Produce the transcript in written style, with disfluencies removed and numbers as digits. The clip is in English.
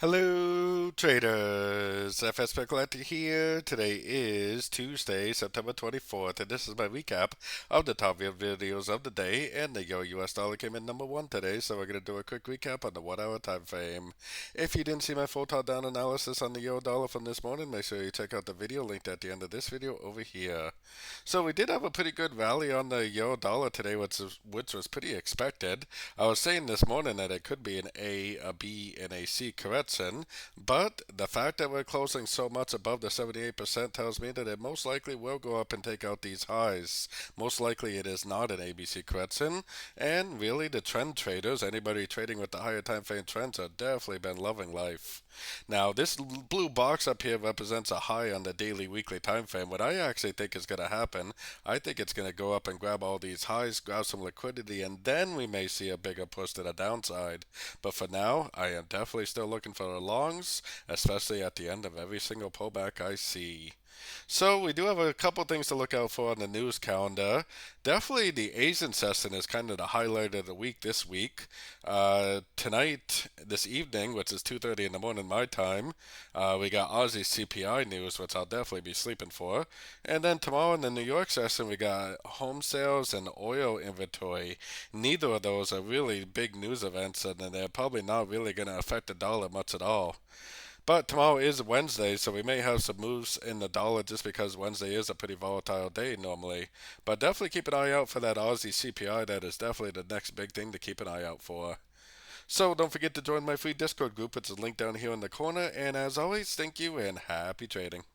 Hello, traders. FX Pip Collector here. Today is Tuesday, September 24th, and this is my recap of the top videos of the day. And the Euro US dollar came in number one today, so we're going to do a quick recap on the 1 hour time frame. If you didn't see my full top down analysis on the Euro dollar from this morning, make sure you check out the video linked at the end of this video over here. So we did have a pretty good rally on the Euro dollar today, which was pretty expected. I was saying this morning that it could be an A, a B, and a C correction, but the fact that we're closing so much above the 78% tells me that it most likely will go up and take out these highs. Most likely it is not an ABC correction, and really the trend traders, anybody trading with the higher time frame trends, have definitely been loving life. Now, this blue box up here represents a high on the daily, weekly time frame. What I actually think is going to happen, I think it's going to go up and grab all these highs, grab some liquidity, and then we may see a bigger push to the downside. But for now, I am definitely still looking for the longs, especially at the end of every single pullback I see. So we do have a couple things to look out for on the news calendar. Definitely the Asian session is kind of the highlight of the week this week. Tonight, this evening, which is 2:30 in the morning my time, we got Aussie CPI news, which I'll definitely be sleeping for. And then tomorrow in the New York session, we got home sales and oil inventory. Neither of those are really big news events, and they're probably not really going to affect the dollar much at all. But tomorrow is Wednesday, so we may have some moves in the dollar just because Wednesday is a pretty volatile day normally. But definitely keep an eye out for that Aussie CPI. That is definitely the next big thing to keep an eye out for. So don't forget to join my free Discord group. It's a link down here in the corner. And as always, thank you and happy trading.